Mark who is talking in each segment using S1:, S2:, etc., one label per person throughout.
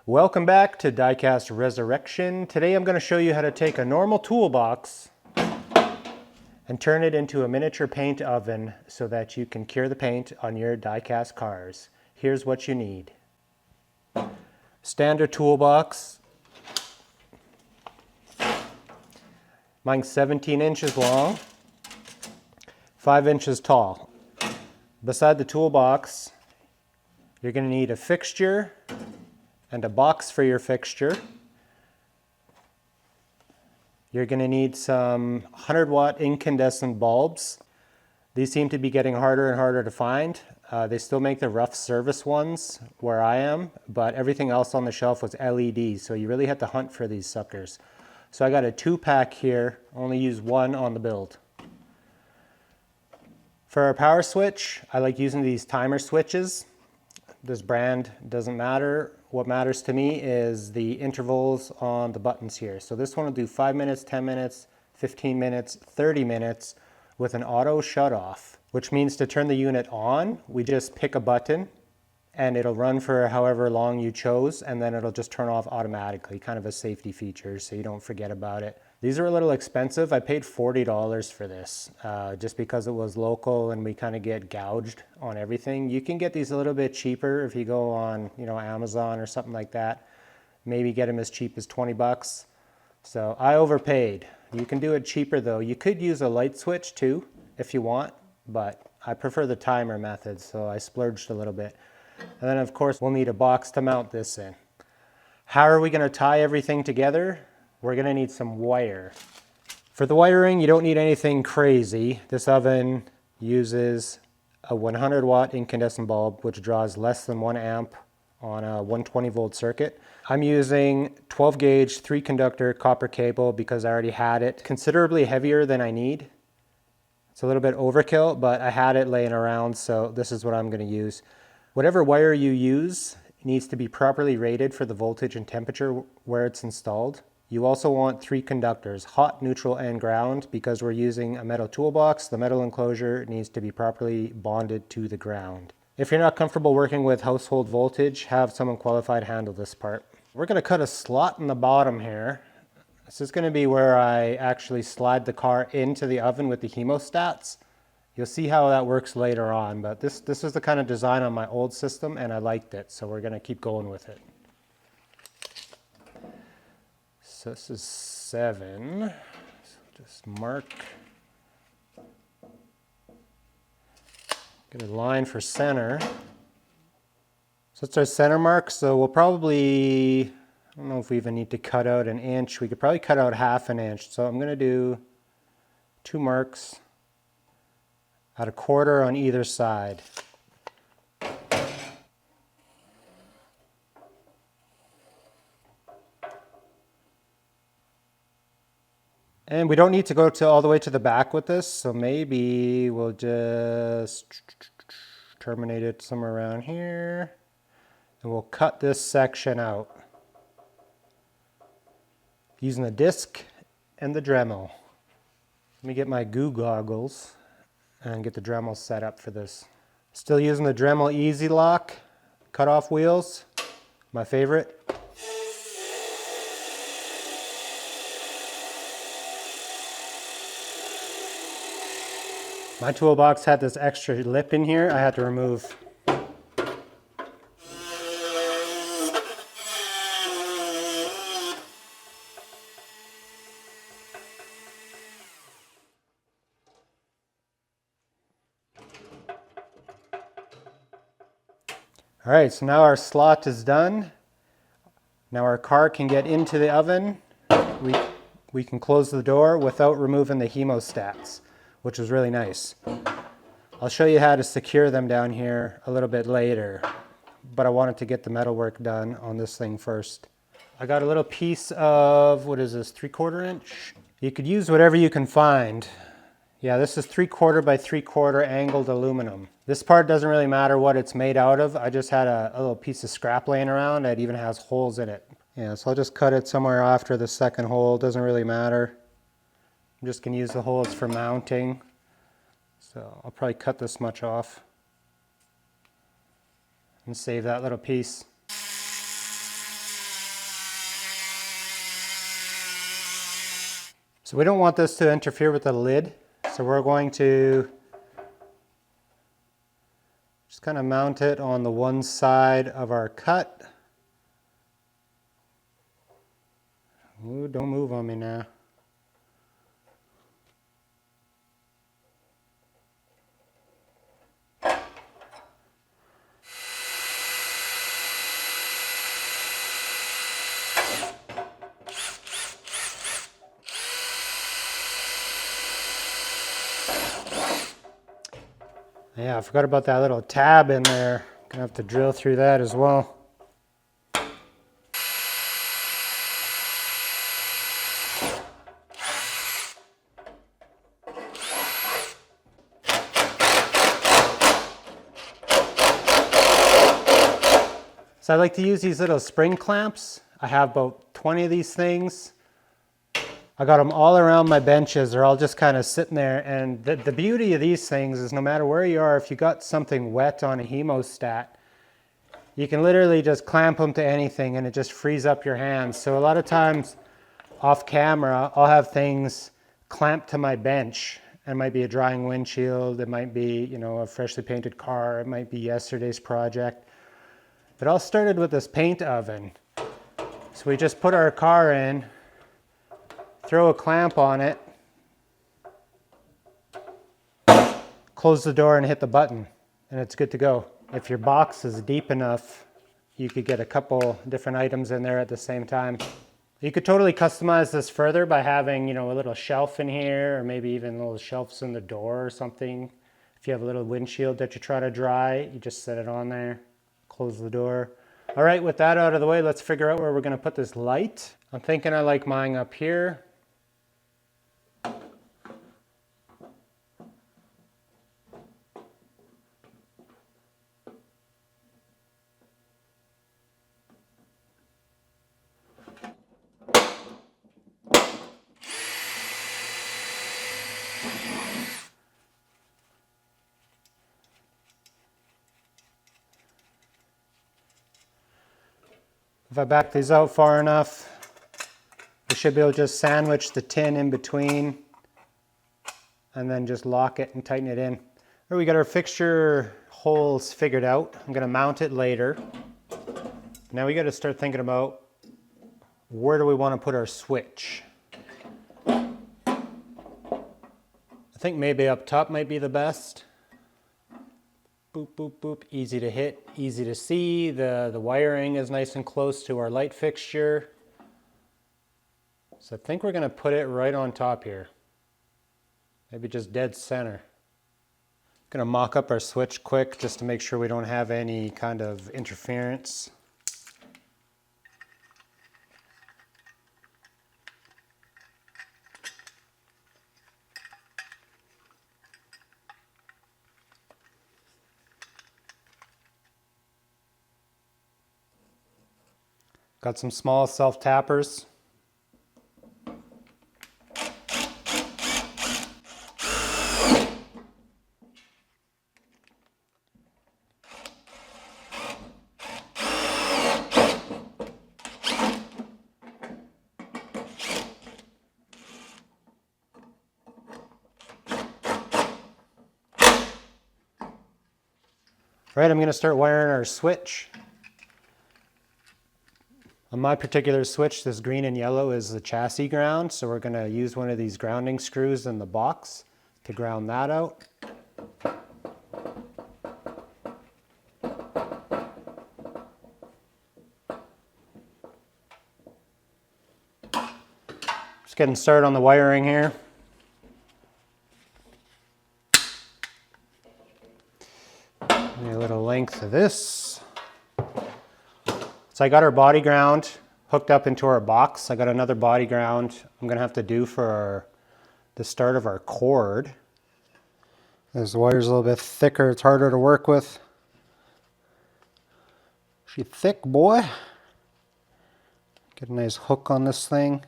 S1: Welcome back to Diecast Resurrection. Today I'm going to show you how to take a normal toolbox and turn it into a miniature paint oven so that you can cure the paint on your diecast cars. Here's what you need. Standard toolbox. Mine's 17 inches long, 5 inches tall. Beside the toolbox, you're going to need a fixture and a box for your fixture. You're going to need some 100-watt incandescent bulbs. These seem to be getting harder and harder to find. They still make the rough service ones where I am, but everything else on the shelf was LED, so you really had to hunt for these suckers. So I got a 2-pack here, only use one on the build. For our power switch, I like using these timer switches. This brand doesn't matter. What matters to me is the intervals on the buttons here. So this one will do 5 minutes, 10 minutes, 15 minutes, 30 minutes with an auto shut off, which means to turn the unit on, we just pick a button and it'll run for however long you chose, and then it'll just turn off automatically, kind of a safety feature so you don't forget about it. These are a little expensive. I paid $40 for this just because it was local and we kind of get gouged on everything. You can get these a little bit cheaper if you go on, Amazon or something like that. Maybe get them as cheap as 20 bucks. So I overpaid. You can do it cheaper though. You could use a light switch too if you want, but I prefer the timer method, so I splurged a little bit. And then of course we'll need a box to mount this in. How are we going to tie everything together? We're going to need some wire. For the wiring, you don't need anything crazy. This oven uses a 100-watt incandescent bulb, which draws less than 1 amp on a 120-volt circuit. I'm using 12-gauge 3-conductor copper cable because I already had it. Considerably heavier than I need. It's a little bit overkill, but I had it laying around, so this is what I'm going to use. Whatever wire you use needs to be properly rated for the voltage and temperature where it's installed. You also want 3 conductors, hot, neutral, and ground. Because we're using a metal toolbox, the metal enclosure needs to be properly bonded to the ground. If you're not comfortable working with household voltage, have someone qualified handle this part. We're going to cut a slot in the bottom here. This is going to be where I actually slide the car into the oven with the hemostats. You'll see how that works later on, but this is the kind of design on my old system and I liked it, so we're going to keep going with it. So this is 7, so just mark, get a line for center. So it's our center mark, so we'll probably, I don't know if we even need to cut out an inch, we could probably cut out ½ an inch. So I'm going to do 2 marks at 1/4 on either side. And we don't need to go all the way to the back with this, so maybe we'll just terminate it somewhere around here. And we'll cut this section out using the disc and the Dremel. Let me get my goo goggles and get the Dremel set up for this. Still using the Dremel Easy Lock cutoff wheels, my favorite. My toolbox had this extra lip in here I had to remove. All right, so now our slot is done. Now our car can get into the oven. We can close the door without removing the hemostats, which is really nice. I'll show you how to secure them down here a little bit later, but I wanted to get the metal work done on this thing first. I got a little piece of, what is this, 3/4 inch? You could use whatever you can find. Yeah, this is 3/4 by 3/4 angled aluminum. This part doesn't really matter what it's made out of. I just had a little piece of scrap laying around that even has holes in it. Yeah, so I'll just cut it somewhere after the second hole. Doesn't really matter. I'm just going to use the holes for mounting. So I'll probably cut this much off and save that little piece. So we don't want this to interfere with the lid. So we're going to just kind of mount it on the one side of our cut. Ooh, don't move on me now. Yeah, I forgot about that little tab in there. Gonna have to drill through that as well. So I like to use these little spring clamps. I have about 20 of these things. I got them all around my benches. They're all just kind of sitting there. And the beauty of these things is no matter where you are, if you got something wet on a hemostat, you can literally just clamp them to anything and it just frees up your hands. So a lot of times off camera, I'll have things clamped to my bench. It might be a drying windshield. It might be, you know, a freshly painted car. It might be yesterday's project. It all started with this paint oven. So we just put our car in, throw a clamp on it, close the door and hit the button, and it's good to go. If your box is deep enough, you could get a couple different items in there at the same time. You could totally customize this further by having, you know, a little shelf in here, or maybe even little shelves in the door or something. If you have a little windshield that you try to dry, you just set it on there. Close the door. All right, with that out of the way, let's figure out where we're going to put this light. I'm thinking I like mine up here. If I back these out far enough, we should be able to just sandwich the tin in between and then just lock it and tighten it in. Here we got our fixture holes figured out. I'm going to mount it later. Now we got to start thinking about where do we want to put our switch. I think maybe up top might be the best. Boop, boop, boop, easy to hit, easy to see. The wiring is nice and close to our light fixture. So I think we're going to put it right on top here. Maybe just dead center. Going to mock up our switch quick just to make sure we don't have any kind of interference. Got some small self-tappers. All right, I'm going to start wiring our switch. On my particular switch, this green and yellow is the chassis ground, so we're going to use one of these grounding screws in the box to ground that out. Just getting started on the wiring here. A little length of this. So I got our body ground hooked up into our box. I got another body ground I'm going to have to do for the start of our cord. This wire's a little bit thicker, it's harder to work with. She's thick, boy. Get a nice hook on this thing.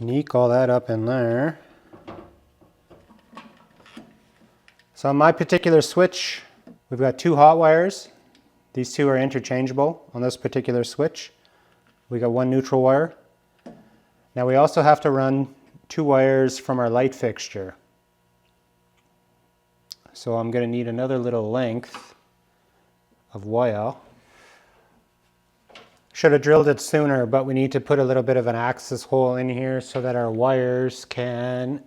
S1: Sneak all that up in there. So on my particular switch, we've got 2 hot wires. These 2 are interchangeable on this particular switch. We got 1 neutral wire. Now we also have to run 2 wires from our light fixture. So I'm going to need another little length of wire. Should have drilled it sooner, but we need to put a little bit of an access hole in here so that our wires can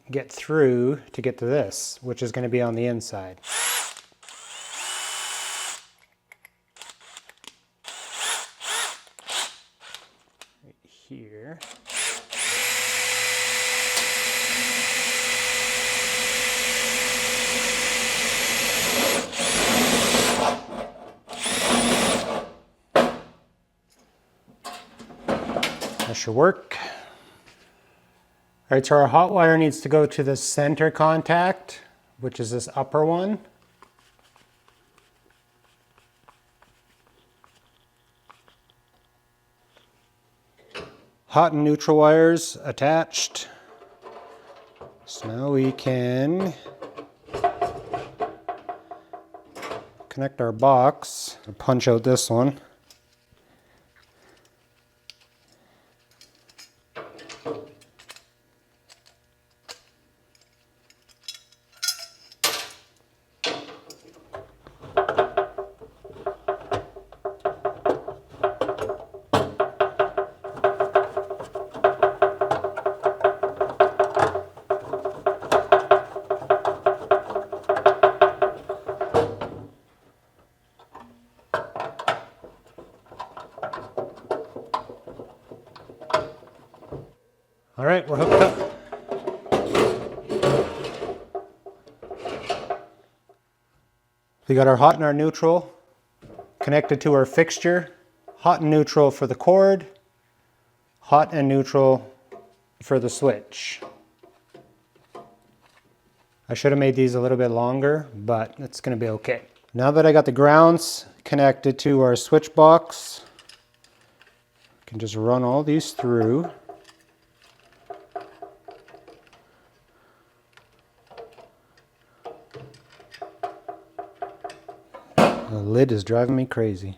S1: get through to get to this, which is going to be on the inside. Right here. That should work. All right, so our hot wire needs to go to the center contact, which is this upper one. Hot and neutral wires attached. So now we can connect our box and punch out this one. All right, we're hooked up. We got our hot and our neutral connected to our fixture. Hot and neutral for the cord, hot and neutral for the switch. I should have made these a little bit longer, but it's going to be okay. Now that I got the grounds connected to our switch box, I can just run all these through. The lid is driving me crazy.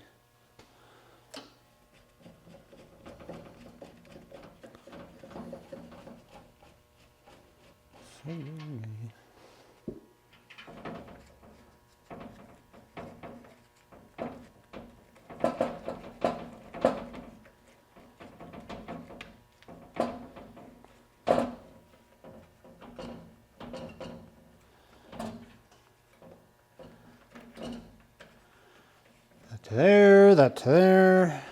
S1: That to there, that to there.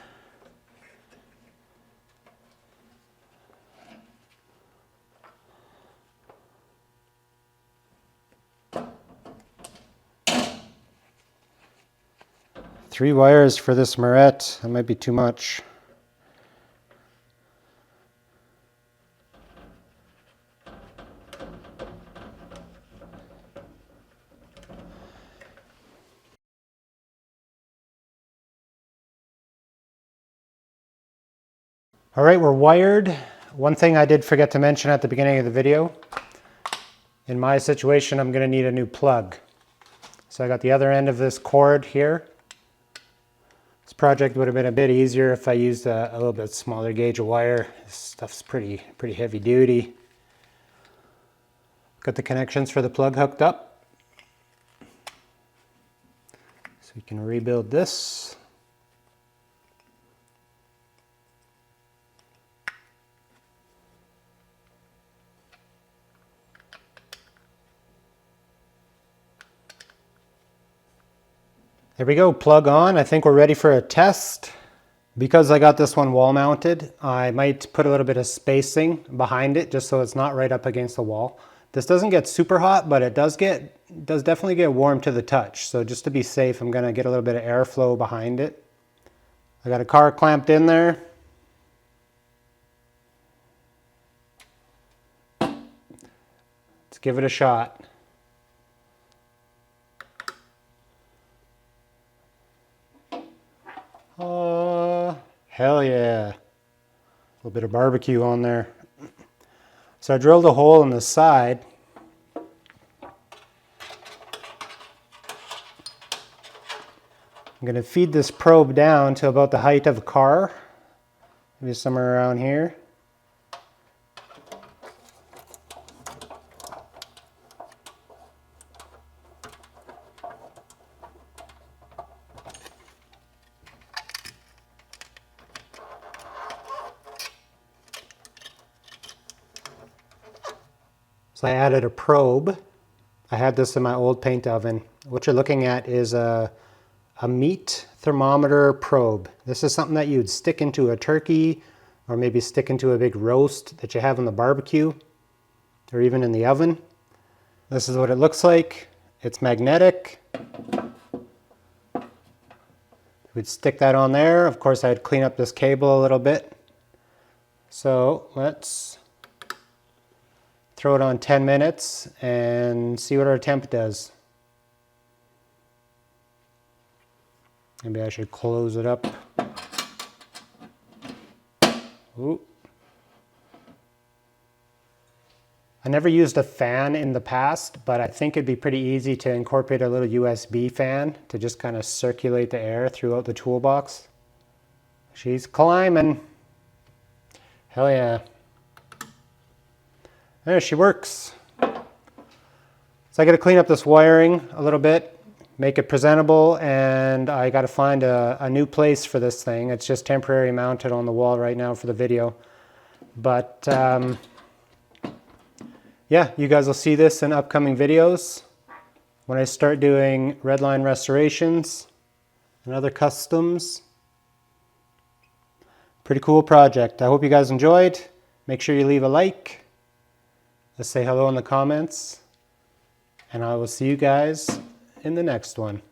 S1: Three wires for this Marette, that might be too much. All right, we're wired. One thing I did forget to mention at the beginning of the video, in my situation, I'm going to need a new plug. So I got the other end of this cord here. This project would have been a bit easier if I used a little bit smaller gauge of wire. This stuff's pretty heavy duty. Got the connections for the plug hooked up. So we can rebuild this. There we go, plug on. I think we're ready for a test. Because I got this one wall mounted, I might put a little bit of spacing behind it just so it's not right up against the wall. This doesn't get super hot, but it does definitely get warm to the touch. So just to be safe, I'm gonna get a little bit of airflow behind it. I got a car clamped in there. Let's give it a shot. Oh, hell yeah. little bit of barbecue on there. So I drilled a hole in the side. I'm going to feed this probe down to about the height of a car, maybe somewhere around here. So I added a probe. I had this in my old paint oven. What you're looking at is a meat thermometer probe. This is something that you'd stick into a turkey or maybe stick into a big roast that you have on the barbecue or even in the oven. This is what it looks like. It's magnetic. We'd stick that on there. Of course, I'd clean up this cable a little bit. So let's throw it on 10 minutes and see what our temp does. Maybe I should close it up. Ooh. I never used a fan in the past, but I think it'd be pretty easy to incorporate a little USB fan to just kind of circulate the air throughout the toolbox. She's climbing. Hell yeah. There she works. So I got to clean up this wiring a little bit, make it presentable, and I got to find a new place for this thing. It's just temporarily mounted on the wall right now for the video. But yeah, you guys will see this in upcoming videos when I start doing redline restorations and other customs. Pretty cool project. I hope you guys enjoyed. Make sure you leave a like. Let's say hello in the comments, and I will see you guys in the next one.